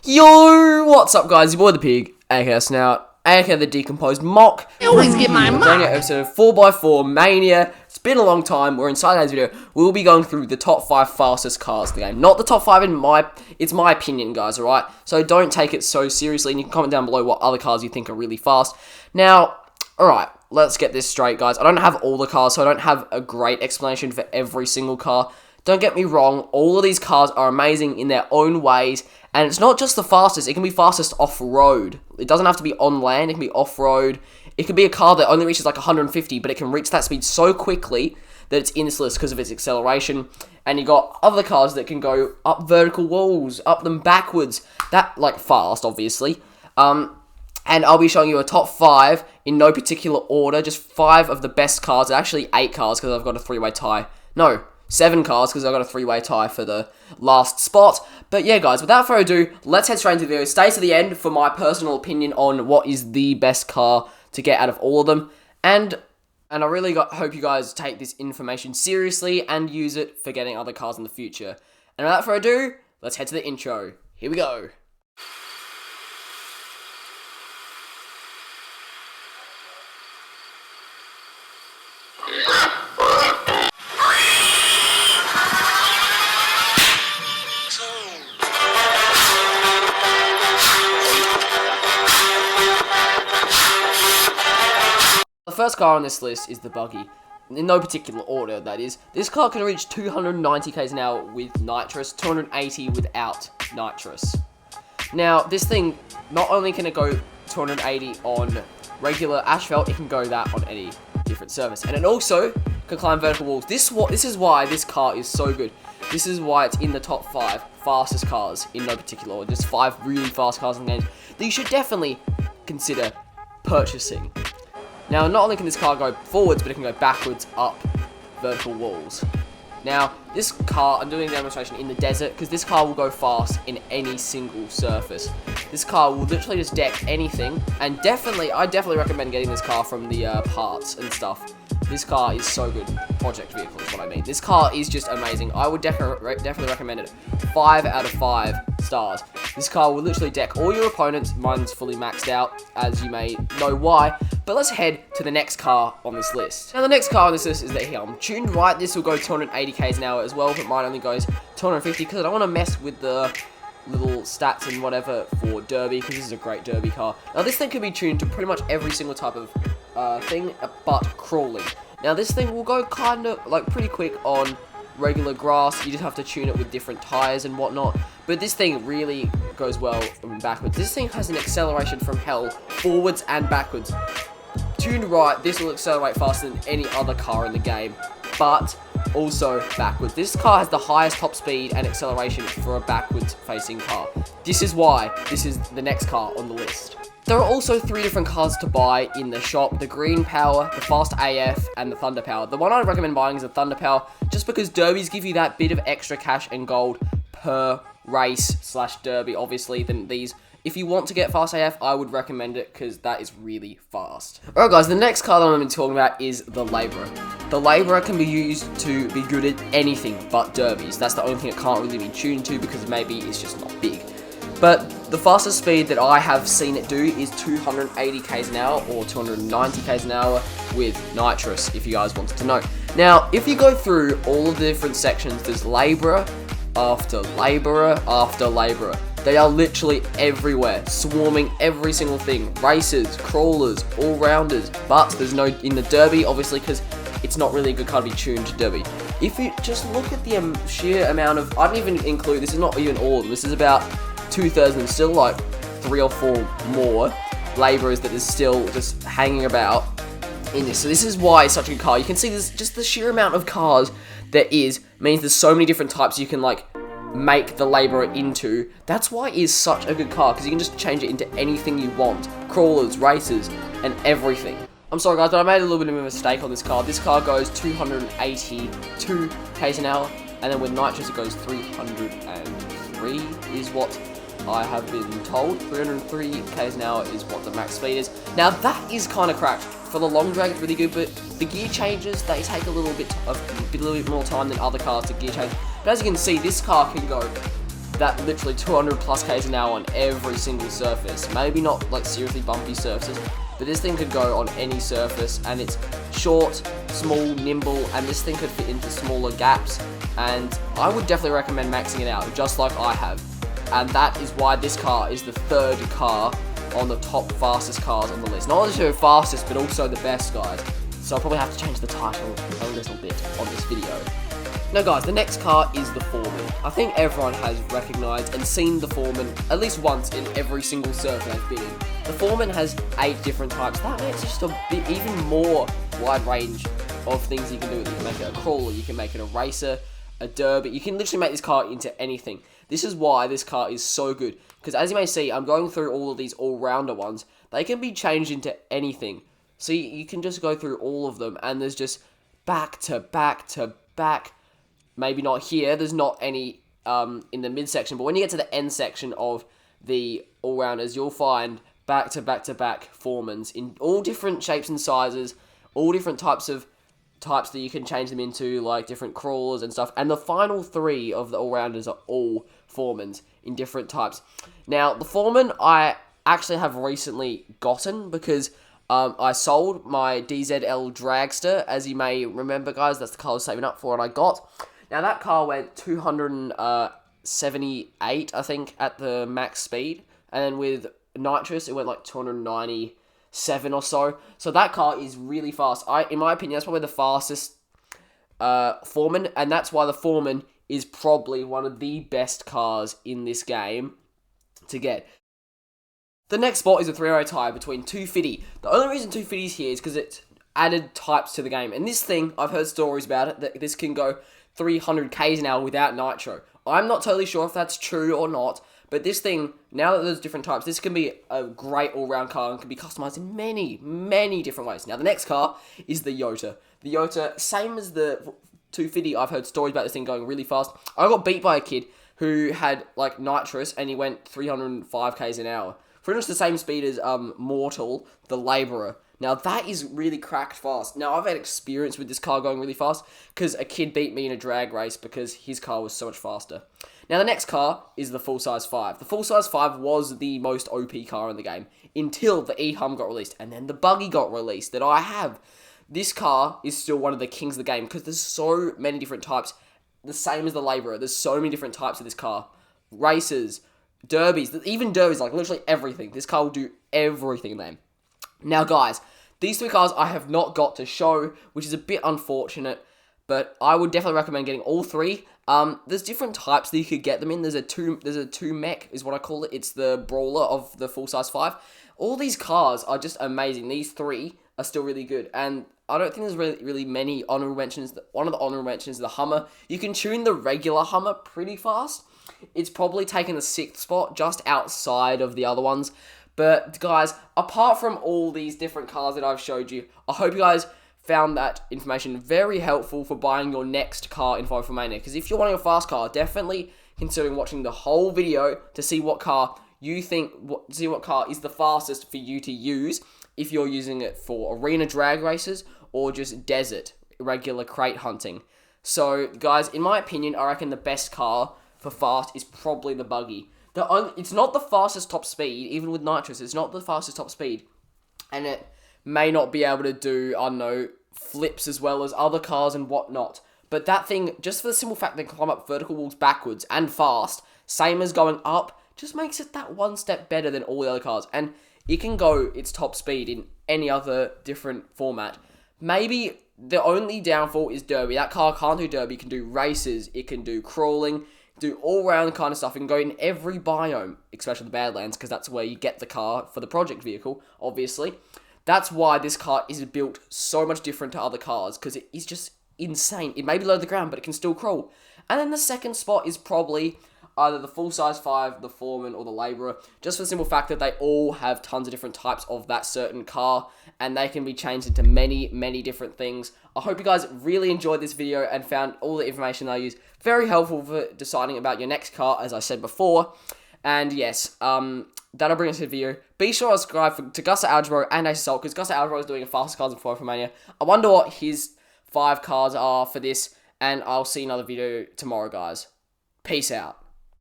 Yo, what's up guys, your boy the Pig, aka Snout, aka the Decomposed Mock. I always get my mock. Bringing episode 4x4 Mania. It's been a long time, we're inside today's video. We'll be going through the top 5 fastest cars in the game. Not the top 5 it's my opinion guys, alright? So don't take it so seriously, and you can comment down below what other cars you think are really fast. Now, alright, let's get this straight guys. I don't have all the cars, so I don't have a great explanation for every single car. Don't get me wrong, all of these cars are amazing in their own ways, and it's not just the fastest, it can be fastest off-road. It doesn't have to be on land, it can be off-road. It could be a car that only reaches like 150, but it can reach that speed so quickly that it's in this list because of its acceleration. And you got other cars that can go up vertical walls, up them backwards, that, like, fast, obviously. And I'll be showing you a top 5 in no particular order, just 5 of the best cars, actually 8 cars because I've got a 3-way tie. No, 7 cars because I've got a 3-way tie for the last spot. But yeah guys, without further ado, let's head straight into the video. Stay to the end for my personal opinion on what is the best car to get out of all of them. And I really hope you guys take this information seriously and use it for getting other cars in the future. And without further ado, let's head to the intro. Here we go. The first car on this list is the Buggy. In no particular order, that is. This car can reach 290 km an hour with nitrous, 280 without nitrous. Now, this thing, not only can it go 280 on regular asphalt, it can go that on any different surface. And it also can climb vertical walls. This is why this car is so good. This is why it's in the top 5 fastest cars in no particular order. Just 5 really fast cars in the game that you should definitely consider purchasing. Now, not only can this car go forwards, but it can go backwards up vertical walls. Now, this car, I'm doing a demonstration in the desert, because this car will go fast in any single surface. This car will literally just deck anything, and I definitely recommend getting this car from the parts and stuff. This car is so good. Project vehicle is what I mean. This car is just amazing. I would definitely recommend it. 5 out of 5 stars. This car will literally deck all your opponents. Mine's fully maxed out, as you may know why. But let's head to the next car on this list. Now, the next car on this list is the Helm. Tuned right, this will go 280 km an hour as well, but mine only goes 250 because I don't want to mess with the little stats and whatever for Derby, because this is a great Derby car. Now, this thing can be tuned to pretty much every single type of thing but crawling. Now, this thing will go kind of, like, pretty quick on regular grass. You just have to tune it with different tires and whatnot. But this thing really goes well backwards. This thing has an acceleration from hell, forwards and backwards. Tuned right, this will accelerate faster than any other car in the game, but also backwards. This car has the highest top speed and acceleration for a backwards facing car. This is why this is the next car on the list. There are also 3 different cars to buy in the shop: the Green Power, the Fast AF, and the Thunder Power. The one I recommend buying is the Thunder Power, just because derbies give you that bit of extra cash and gold per race / derby, obviously, than these. If you want to get Fast AF, I would recommend it, because that is really fast. Alright guys, the next car that I'm going to be talking about is the Labrum. The Labrum can be used to be good at anything but derbies. That's the only thing it can't really be tuned to, because maybe it's just not big. But the fastest speed that I have seen it do is 280 km an hour or 290 km an hour with nitrous, if you guys wanted to know. Now, if you go through all of the different sections, there's labourer after labourer after labourer. They are literally everywhere, swarming every single thing. Racers, crawlers, all-rounders, but there's no in the derby, obviously, because it's not really a good car to be tuned to derby. If you just look at the sheer amount of, I don't even include, this is not even all of them, this is about 2/3 of them, still like 3 or 4 more labourers that is still just hanging about in this. So this is why it's such a good car. You can see this, just the sheer amount of cars there is, means there's so many different types you can, like, make the labourer into. That's why it is such a good car, because you can just change it into anything you want. Crawlers, racers, and everything. I'm sorry guys, but I made a little bit of a mistake on this car. This car goes 282 km an hour, and then with nitrous it goes 303 is what I have been told. 303 km an hour is what the max speed is. Now that is kind of cracked. For the long drag, it's really good, but the gear changes, they take a little bit more time than other cars to gear change. But as you can see, this car can go that literally 200 plus k's an hour on every single surface. Maybe not like seriously bumpy surfaces, but this thing could go on any surface, and it's short, small, nimble, and this thing could fit into smaller gaps, and I would definitely recommend maxing it out, just like I have. And that is why this car is the third car on the top fastest cars on the list. Not only the fastest, but also the best, guys. So I'll probably have to change the title a little bit on this video. Now guys, the next car is the Foreman. I think everyone has recognised and seen the Foreman at least once in every single circuit they've been in. The Foreman has 8 different types. That makes it just a bit even more wide range of things you can do with it. You can make it a crawler, you can make it a racer, a derby. You can literally make this car into anything. This is why this car is so good. Because as you may see, I'm going through all of these all-rounder ones. They can be changed into anything. So you can just go through all of them, and there's just back to back to back. Maybe not here, there's not any in the midsection, but when you get to the end section of the all-rounders, you'll find back to back to back Foremans in all different shapes and sizes, all different types that you can change them into, like different crawlers and stuff. And the final 3 of the all-rounders are all Foremans in different types. Now, the Foreman I actually have recently gotten because I sold my DZL Dragster, as you may remember, guys. That's the car I was saving up for, and I got. Now, that car went 278, I think, at the max speed. And then with nitrous, it went like 297 or so. So that car is really fast. In my opinion, that's probably the fastest Foreman. And that's why the Foreman is probably one of the best cars in this game to get. The next spot is a 3-row tie between 250. The only reason 250 is here is because it's added types to the game. And this thing, I've heard stories about it, that this can go 300 k's an hour without nitro. I'm not totally sure if that's true or not, but this thing, now that there's different types, this can be a great all-round car and can be customized in many, many different ways. Now, the next car is the Yota. The Yota, same as the 250, I've heard stories about this thing going really fast. I got beat by a kid who had, like, nitrous, and he went 305 k's an hour. Pretty much the same speed as Mortal, the Labourer. Now, that is really cracked fast. Now, I've had experience with this car going really fast because a kid beat me in a drag race because his car was so much faster. Now, the next car is the full-size 5. The full-size 5 was the most OP car in the game until the E-Hum got released, and then the Buggy got released that I have. This car is still one of the kings of the game because there's so many different types, the same as the Labourer. There's so many different types of this car. Races, derbies, even derbies, like literally everything. This car will do everything then. Now, guys, these 3 cars I have not got to show, which is a bit unfortunate, but I would definitely recommend getting all 3. There's different types that you could get them in. There's a two mech, is what I call it. It's the brawler of the full-size 5. All these cars are just amazing. These 3 are still really good, and I don't think there's really many honorable mentions. One of the honorable mentions is the Hummer. You can tune the regular Hummer pretty fast. It's probably taken the 6th spot, just outside of the other ones. But, guys, apart from all these different cars that I've showed you, I hope you guys found that information very helpful for buying your next car in Five for Mania. Because if you're wanting a fast car, definitely considering watching the whole video to see what car you think, see what car is the fastest for you to use if you're using it for arena drag races or just desert, regular crate hunting. So, guys, in my opinion, I reckon the best car for fast is probably the Buggy. It's not the fastest top speed, even with nitrous. It's not the fastest top speed. And it may not be able to do, I don't know, flips as well as other cars and whatnot. But that thing, just for the simple fact that it can climb up vertical walls backwards and fast, same as going up, just makes it that one step better than all the other cars. And it can go its top speed in any other different format. Maybe the only downfall is derby. That car can't do derby. It can do races. It can do crawling. Do all-round kind of stuff. It can go in every biome, especially the Badlands, because that's where you get the car for the project vehicle, obviously. That's why this car is built so much different to other cars, because it is just insane. It may be low to the ground, but it can still crawl. And then the second spot is probably either the full-size 5, the Foreman, or the Labourer, just for the simple fact that they all have tons of different types of that certain car, and they can be changed into many, many different things. I hope you guys really enjoyed this video and found all the information I use very helpful for deciding about your next car, as I said before. And yes, that'll bring us to the video. Be sure to subscribe to Gus Algebro and Ace Assault, because Gus Algebro is doing a fastest cars in Five for Mania. I wonder what his 5 cars are for this, and I'll see another video tomorrow, guys. Peace out.